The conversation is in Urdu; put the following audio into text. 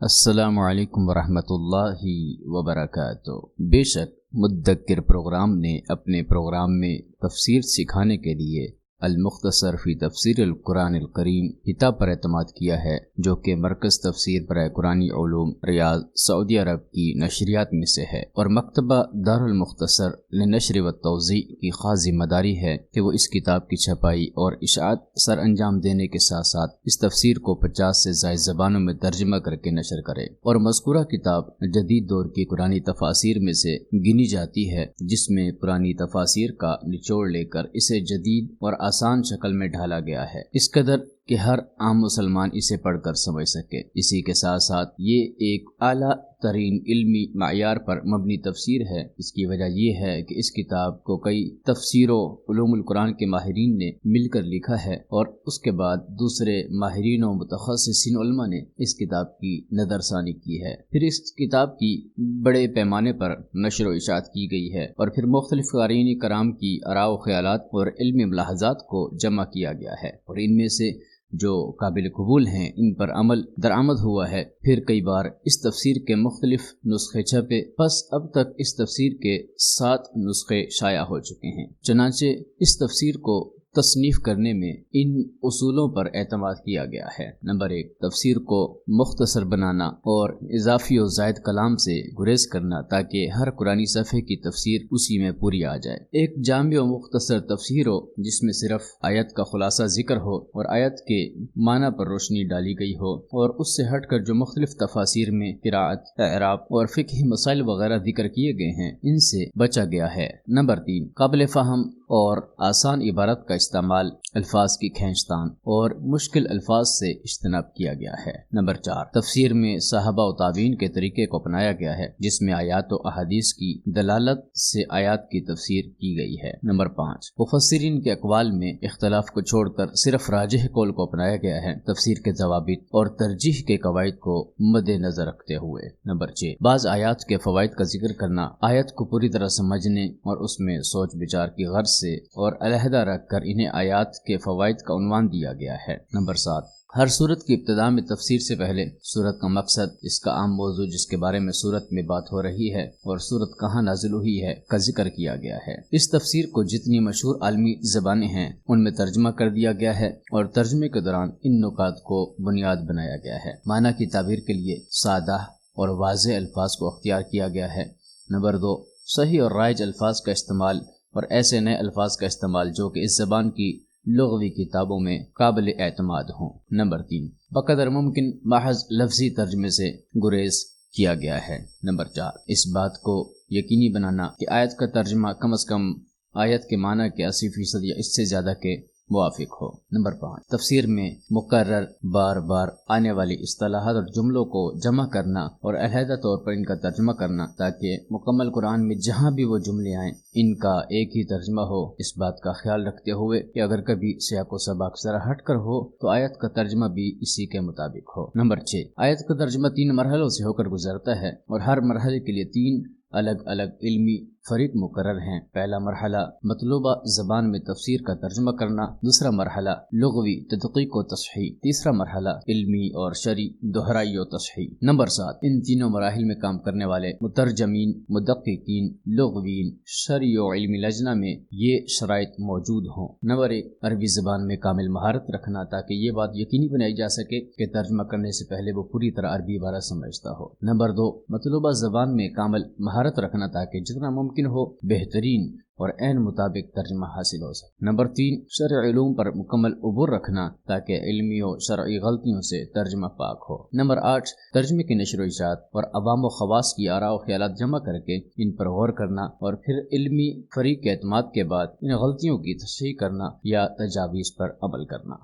السلام علیکم ورحمۃ اللہ وبرکاتہ۔ بے شک مدکر پروگرام نے اپنے پروگرام میں تفسیر سکھانے کے لیے المختصر فی تفسیر القرآن الکریم کتاب پر اعتماد کیا ہے، جو کہ مرکز تفسیر برائے قرآنی علوم ریاض سعودی عرب کی نشریات میں سے ہے، اور مکتبہ دار المختصر لنشر و توزیع کی خاص ذمہ داری ہے کہ وہ اس کتاب کی چھپائی اور اشاعت سر انجام دینے کے ساتھ ساتھ اس تفسیر کو 50 سے زائد زبانوں میں ترجمہ کر کے نشر کرے، اور مذکورہ کتاب جدید دور کی قرآنی تفاسیر میں سے گنی جاتی ہے، جس میں پرانی تفاسیر کا نچوڑ لے کر اسے جدید اور آسان شکل میں ڈھالا گیا ہے، اس قدر کہ ہر عام مسلمان اسے پڑھ کر سمجھ سکے۔ اسی کے ساتھ ساتھ یہ ایک اعلیٰ ترین علمی معیار پر مبنی تفسیر ہے۔ اس کی وجہ یہ ہے کہ اس کتاب کو کئی تفسیر و علوم القرآن کے ماہرین نے مل کر لکھا ہے، اور اس کے بعد دوسرے ماہرین و متخصصین علماء نے اس کتاب کی نظر ثانی کی ہے۔ پھر اس کتاب کی بڑے پیمانے پر نشر و اشاعت کی گئی ہے، اور پھر مختلف قارئین کرام کی آراء و خیالات اور علمی ملاحظات کو جمع کیا گیا ہے، اور ان میں سے جو قابل قبول ہیں ان پر عمل درآمد ہوا ہے۔ پھر کئی بار اس تفسیر کے مختلف نسخے چھپے، پس اب تک اس تفسیر کے 7 نسخے شائع ہو چکے ہیں۔ چنانچہ اس تفسیر کو تصنیف کرنے میں ان اصولوں پر اعتماد کیا گیا ہے۔ نمبر 1، تفسیر کو مختصر بنانا اور اضافی و زائد کلام سے گریز کرنا، تاکہ ہر قرآنی صفحے کی تفسیر اسی میں پوری آ جائے۔ ایک جامع و مختصر تفسیر ہو جس میں صرف آیت کا خلاصہ ذکر ہو اور آیت کے معنی پر روشنی ڈالی گئی ہو، اور اس سے ہٹ کر جو مختلف تفاسیر میں قراءت، اعراب اور فقہی مسائل وغیرہ ذکر کیے گئے ہیں ان سے بچا گیا ہے۔ نمبر 3، قابل فہم اور آسان عبارت کا استعمال، الفاظ کی کھینچتان اور مشکل الفاظ سے اجتناب کیا گیا ہے۔ نمبر 4، تفسیر میں صحابہ و تابعین کے طریقے کو اپنایا گیا ہے، جس میں آیات و احادیث کی دلالت سے آیات کی تفسیر کی گئی ہے۔ نمبر 5، مفسرین کے اقوال میں اختلاف کو چھوڑ کر صرف راجح قول کو اپنایا گیا ہے، تفسیر کے ضوابط اور ترجیح کے قواعد کو مد نظر رکھتے ہوئے۔ نمبر 6، بعض آیات کے فوائد کا ذکر کرنا، آیت کو پوری طرح سمجھنے اور اس میں سوچ بچار کی غرض سے اور علیحدہ رکھ کر انہیں آیات کے فوائد کا عنوان دیا گیا ہے۔ نمبر 7، ہر سورت کی ابتدا میں تفسیر سے پہلے سورت کا مقصد، اس کا عام موضوع جس کے بارے میں سورت میں بات ہو رہی ہے اور سورت کہاں نازل ہوئی ہے کا ذکر کیا گیا ہے۔ اس تفسیر کو جتنی مشہور عالمی زبانیں ہیں ان میں ترجمہ کر دیا گیا ہے، اور ترجمے کے دوران ان نکات کو بنیاد بنایا گیا ہے۔ معنی کی تعبیر کے لیے سادہ اور واضح الفاظ کو اختیار کیا گیا ہے۔ نمبر 2، صحیح اور رائج الفاظ کا استعمال اور ایسے نئے الفاظ کا استعمال جو کہ اس زبان کی لغوی کتابوں میں قابل اعتماد ہوں۔ نمبر 3، بقدر ممکن محض لفظی ترجمے سے گریز کیا گیا ہے۔ نمبر 4، اس بات کو یقینی بنانا کہ آیت کا ترجمہ کم از کم آیت کے معنی کے 80% یا اس سے زیادہ کے موافق ہو۔ نمبر 5، تفسیر میں مقرر بار بار آنے والی اصطلاحات اور جملوں کو جمع کرنا اور علیحدہ طور پر ان کا ترجمہ کرنا، تاکہ مکمل قرآن میں جہاں بھی وہ جملے آئیں ان کا ایک ہی ترجمہ ہو۔ اس بات کا خیال رکھتے ہوئے کہ اگر کبھی سیاق و سباق ذرا ہٹ کر ہو تو آیت کا ترجمہ بھی اسی کے مطابق ہو۔ نمبر 6، آیت کا ترجمہ 3 مرحلوں سے ہو کر گزرتا ہے، اور ہر مرحلے کے لیے 3 الگ الگ علمی فریق مقرر ہیں۔ پہلا مرحلہ مطلوبہ زبان میں تفسیر کا ترجمہ کرنا، دوسرا مرحلہ لغوی تدقیق و تصحیح، تیسرا مرحلہ علمی اور شرعی دہرائی و تصحیح۔ نمبر 7، ان تینوں مراحل میں کام کرنے والے مترجمین، مدققین، لغویین، شرعی و علمی لجنہ میں یہ شرائط موجود ہوں۔ نمبر 1، عربی زبان میں کامل مہارت رکھنا، تاکہ یہ بات یقینی بنائی جا سکے کہ ترجمہ کرنے سے پہلے وہ پوری طرح عربی عبارت سمجھتا ہو۔ نمبر 2، مطلوبہ زبان میں کامل مہارت رکھنا، تاکہ جتنا ممکن ہو بہترین اور عین مطابق ترجمہ حاصل ہو سکے۔ نمبر 3، شرعی علوم پر مکمل عبور رکھنا، تاکہ علمی و شرعی غلطیوں سے ترجمہ پاک ہو۔ نمبر 8، ترجمے کی نشر و اشاعت اور عوام و خواص کی آراء و خیالات جمع کر کے ان پر غور کرنا، اور پھر علمی فریق کے اعتماد کے بعد ان غلطیوں کی تصحیح کرنا یا تجاویز پر عمل کرنا۔